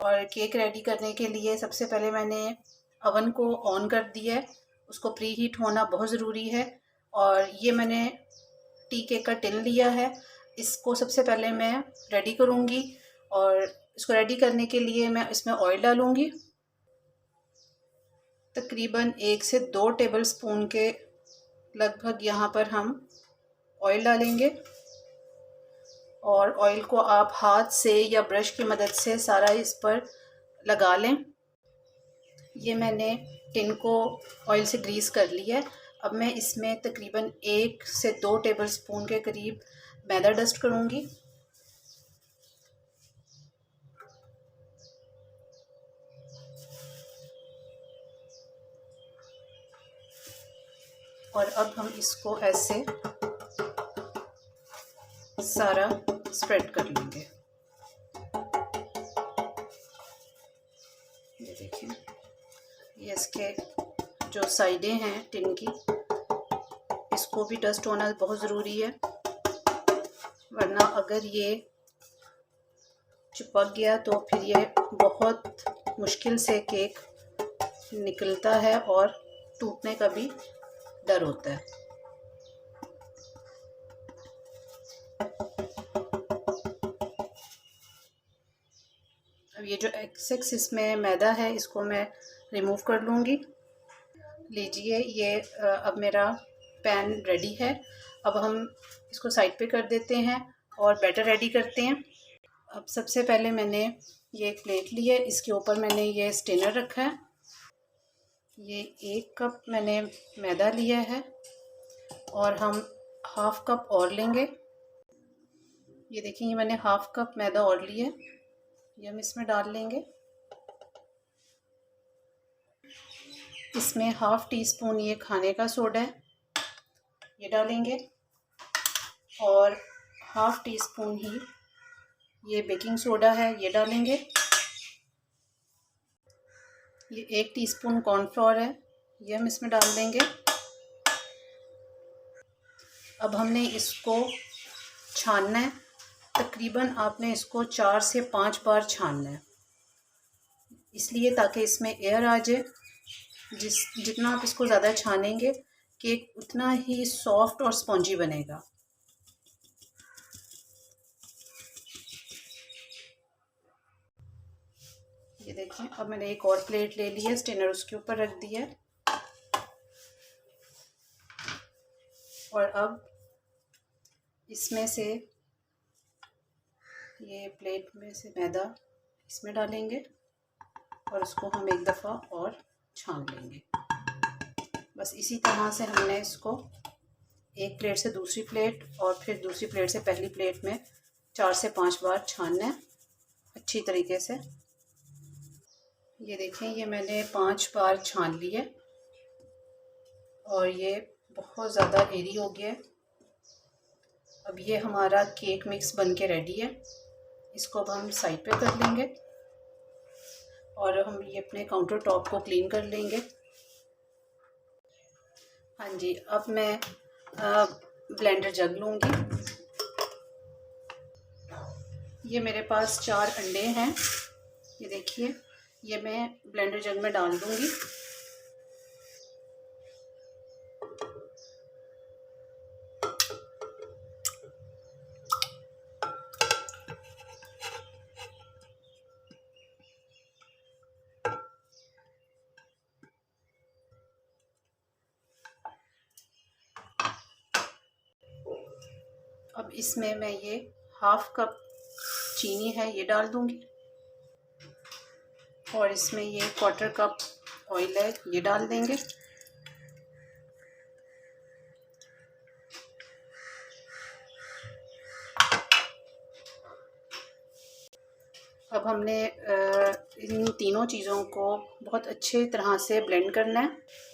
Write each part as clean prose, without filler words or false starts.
और cake ready करने के लिए सबसे पहले मैंने अवन को ऑन कर दिया है। उसको प्री हीट होना बहुत ज़रूरी है। और ये मैंने टी केक का टिन लिया है। इसको सबसे पहले मैं रेडी करूँगी और इसको रेडी करने के लिए मैं इसमें ऑयल डालूँगी। तकरीबन 1 से 2 टेबलस्पून के लगभग यहाँ पर हम ऑयल डालेंगे। और ऑयल को आप हाथ से या ब्रश की मदद से सारा इस पर लगा लें। ये मैंने टिन को ऑयल से ग्रीस कर लिया है। अब मैं इसमें तकरीबन 1 से 2 टेबलस्पून के करीब मैदा डस्ट करूँगी। और अब हम इसको ऐसे सारा स्प्रेड कर लेंगे। ये देखिए, ये इसके जो साइडें हैं टिन की, इसको भी डस्ट होना बहुत ज़रूरी है, वरना अगर ये चिपक गया तो फिर ये बहुत मुश्किल से केक निकलता है और टूटने का भी डर होता है। अब ये जो एक्सेस इसमें मैदा है इसको मैं रिमूव कर लूँगी। लीजिए, ये अब मेरा पैन रेडी है। अब हम इसको साइड पे कर देते हैं और बैटर रेडी करते हैं। अब सबसे पहले मैंने ये एक प्लेट ली है, इसके ऊपर मैंने ये स्टेनर रखा है। ये 1 कप मैंने मैदा लिया है और हम हाफ़ कप और लेंगे। ये देखिए, ये मैंने हाफ़ कप मैदा और लिया है, ये हम इसमें डाल लेंगे। इसमें हाफ़ टी स्पून ये खाने का सोडा है, ये डालेंगे। और हाफ़ टी स्पून ही ये बेकिंग सोडा है, ये डालेंगे। ये 1 टीस्पून कॉर्नफ्लोर है, ये हम इसमें डाल देंगे। अब हमने इसको छानना है। तकरीबन आपने इसको 4 से 5 बार छानना है, इसलिए ताकि इसमें एयर आ जाए। जितना आप इसको ज़्यादा छानेंगे केक उतना ही सॉफ्ट और स्पॉन्जी बनेगा। ये देखिए, अब मैंने एक और प्लेट ले ली है, स्टेनर उसके ऊपर रख दिया है। और अब इसमें से ये प्लेट में से मैदा इसमें डालेंगे और उसको हम एक दफ़ा और छान लेंगे। बस इसी तरह से हमने इसको एक प्लेट से दूसरी प्लेट और फिर दूसरी प्लेट से पहली प्लेट में 4 से 5 बार छानना है अच्छी तरीके से। ये देखें, ये मैंने 5 बार छान लिया और ये बहुत ज़्यादा एरी हो गया है। अब ये हमारा केक मिक्स बन के रेडी है। इसको अब हम साइड पे कर लेंगे और हम ये अपने काउंटर टॉप को क्लीन कर लेंगे। हाँ जी, अब मैं ब्लेंडर जग लूँगी। ये मेरे पास 4 अंडे हैं, ये देखिए, ये मैं ब्लेंडर जग में डाल दूँगी। अब इसमें मैं ये हाफ़ कप चीनी है ये डाल दूँगी और इसमें ये 1/4 कप ऑयल है ये डाल देंगे। अब हमने इन तीनों चीज़ों को बहुत अच्छे तरह से ब्लेंड करना है।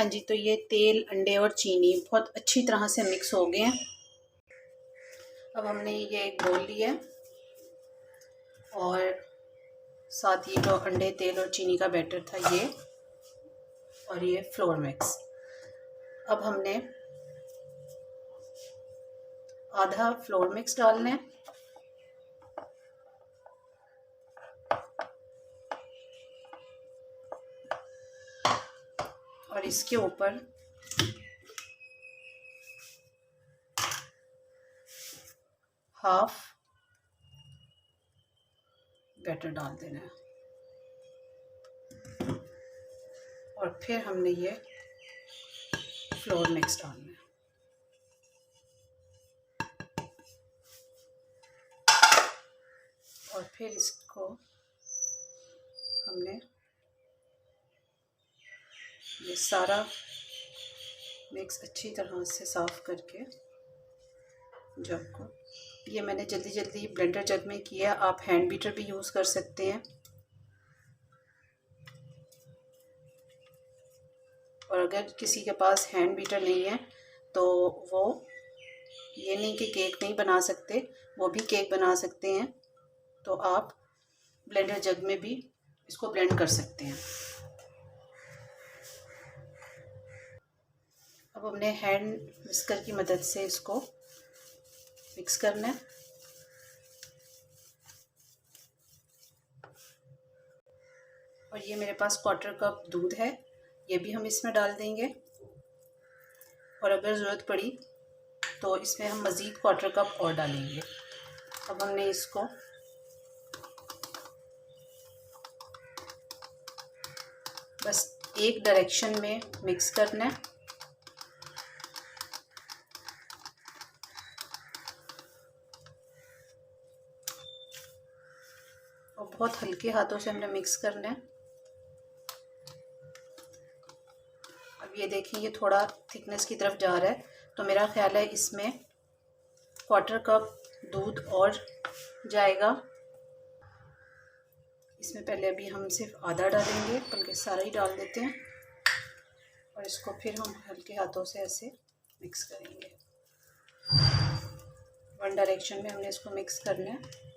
हाँ जी, तो ये तेल, अंडे और चीनी बहुत अच्छी तरह से मिक्स हो गए हैं। अब हमने ये एक बोल लिया और साथ ही जो अंडे, तेल और चीनी का बैटर था ये, और ये फ्लोर मिक्स। अब हमने आधा फ्लोर मिक्स डालना है और इसके ऊपर हाफ बैटर डाल देना है और फिर हमने ये फ्लोर मिक्स डालना है। और फिर इसको हमने ये सारा मिक्स अच्छी तरह से साफ़ करके जग को, ये मैंने जल्दी जल्दी ब्लेंडर जग में किया, आप हैंड बीटर भी यूज़ कर सकते हैं। और अगर किसी के पास हैंड बीटर नहीं है तो वो ये नहीं कि केक नहीं बना सकते, वो भी केक बना सकते हैं। तो आप ब्लेंडर जग में भी इसको ब्लेंड कर सकते हैं। अब हमने हैंड विस्कर की मदद से इसको मिक्स करना है। और ये मेरे पास 1/4 कप दूध है, ये भी हम इसमें डाल देंगे। और अगर ज़रूरत पड़ी तो इसमें हम मज़ीद 1/4 कप और डालेंगे। अब हमने इसको बस एक डायरेक्शन में मिक्स करना है। और बहुत हल्के हाथों से हमने मिक्स करना है। अब ये देखें, ये थोड़ा थिकनेस की तरफ जा रहा है, तो मेरा ख्याल है इसमें 1/4 कप दूध और जाएगा। इसमें पहले अभी हम सिर्फ आधा डालेंगे, बल्कि सारा ही डाल देते हैं। और इसको फिर हम हल्के हाथों से ऐसे मिक्स करेंगे। वन डायरेक्शन में हमने इसको मिक्स करना है।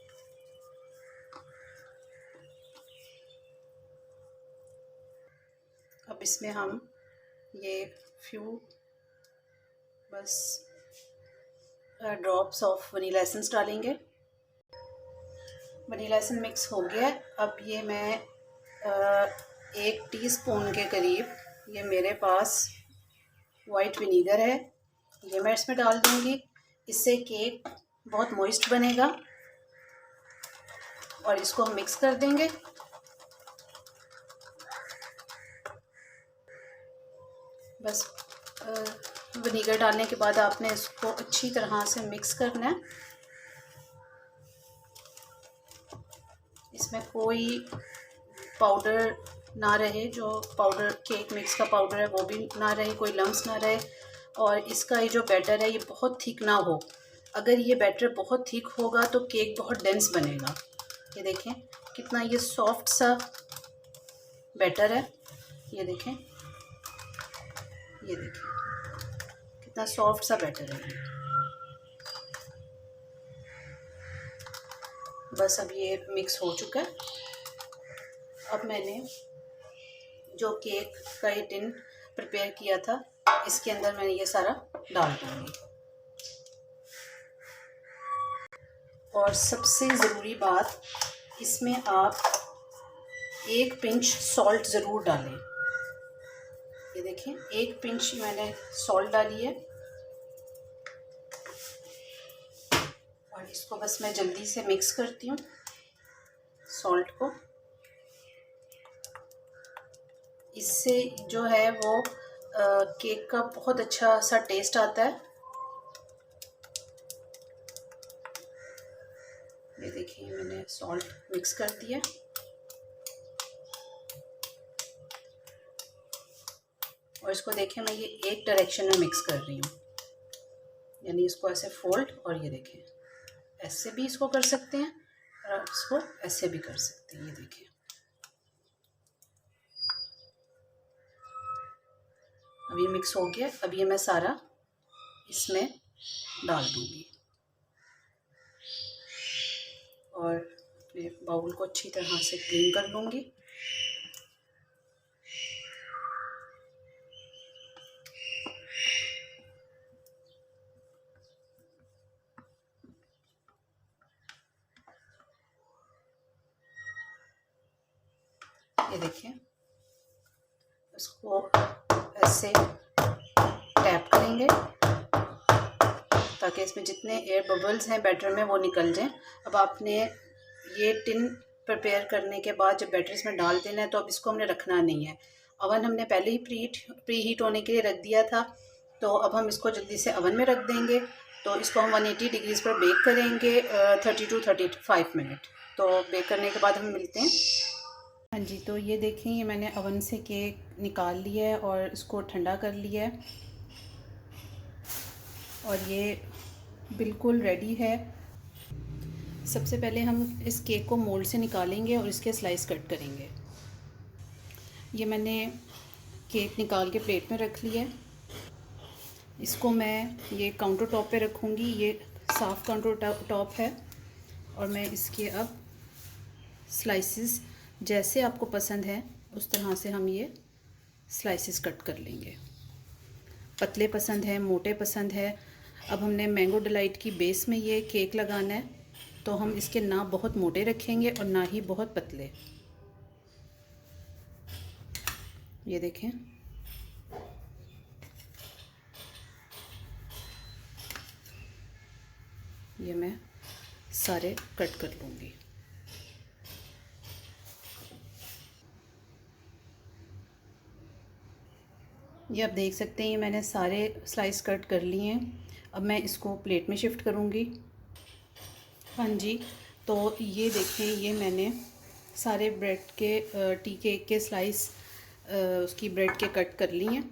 अब इसमें हम ये फ्यू बस ड्रॉप्स ऑफ वनीला एसेंस डालेंगे। वनीला एसेंस मिक्स हो गया है। अब ये मैं 1 टीस्पून के करीब ये मेरे पास वाइट विनीगर है, ये मैं इसमें डाल दूँगी। इससे केक बहुत मॉइस्ट बनेगा। और इसको हम मिक्स कर देंगे। बस विनीगर डालने के बाद आपने इसको अच्छी तरह से मिक्स करना है। इसमें कोई पाउडर ना रहे, जो पाउडर केक मिक्स का पाउडर है वो भी ना रहे, कोई लम्स ना रहे। और इसका ये जो बैटर है ये बहुत थिक ना हो। अगर ये बैटर बहुत थिक होगा तो केक बहुत डेंस बनेगा। ये देखें कितना ये सॉफ्ट सा बैटर है, ये देखें, ये देखें कितना सॉफ्ट सा बैटर है ये। बस अब ये मिक्स हो चुका है। अब मैंने जो केक का ये टिन प्रिपेयर किया था, इसके अंदर मैंने ये सारा डाल दूँगी। और सबसे ज़रूरी बात, इसमें आप 1 पिंच सॉल्ट ज़रूर डालें। ये देखें 1 पिंच मैंने सॉल्ट डाली है। और इसको बस मैं जल्दी से मिक्स करती हूँ सॉल्ट को। इससे जो है वो केक का बहुत अच्छा सा टेस्ट आता है। ये देखिए मैंने सॉल्ट मिक्स कर दिया। और इसको देखें मैं ये एक डायरेक्शन में मिक्स कर रही हूँ, यानी इसको ऐसे फोल्ड, और ये देखें ऐसे भी इसको कर सकते हैं और आप इसको ऐसे भी कर सकते हैं। ये देखिए अब ये मिक्स हो गया। अब ये मैं सारा इसमें डाल दूँगी और मैं बाउल को अच्छी तरह से क्लीन कर लूँगी। ये देखिए, इसको ऐसे टैप करेंगे ताकि इसमें जितने एयर बबल्स हैं बैटर में वो निकल जाएं। अब आपने ये टिन प्रिपेयर करने के बाद जब बैटर इसमें डाल देना है, तो अब इसको हमने रखना नहीं है। अवन हमने पहले ही प्री हीट होने के लिए रख दिया था, तो अब हम इसको जल्दी से अवन में रख देंगे। तो इसको हम 180 डिग्रीज़ पर बेक करेंगे 30 to 35 मिनट। तो बेक करने के बाद हम मिलते हैं। हाँ जी, तो ये देखें, ये मैंने अवन से केक निकाल लिया है और इसको ठंडा कर लिया है और ये बिल्कुल रेडी है। सबसे पहले हम इस केक को मोल्ड से निकालेंगे और इसके स्लाइस कट करेंगे। ये मैंने केक निकाल के प्लेट में रख लिया है। इसको मैं ये काउंटर टॉप पे रखूँगी। ये साफ़ काउंटर टॉप है और मैं इसके अब स्लाइसेस जैसे आपको पसंद है उस तरह से हम ये स्लाइसेस कट कर लेंगे। पतले पसंद है, मोटे पसंद है। अब हमने मैंगो डिलाइट की बेस में ये केक लगाना है, तो हम इसके ना बहुत मोटे रखेंगे और ना ही बहुत पतले। ये देखें, ये मैं सारे कट कर लूँगी। ये आप देख सकते हैं, ये मैंने सारे स्लाइस कट कर लिए हैं। अब मैं इसको प्लेट में शिफ्ट करूँगी। हाँ जी, तो ये देखें, ये मैंने सारे ब्रेड के टी केक के स्लाइस उसकी ब्रेड के कट कर लिए हैं।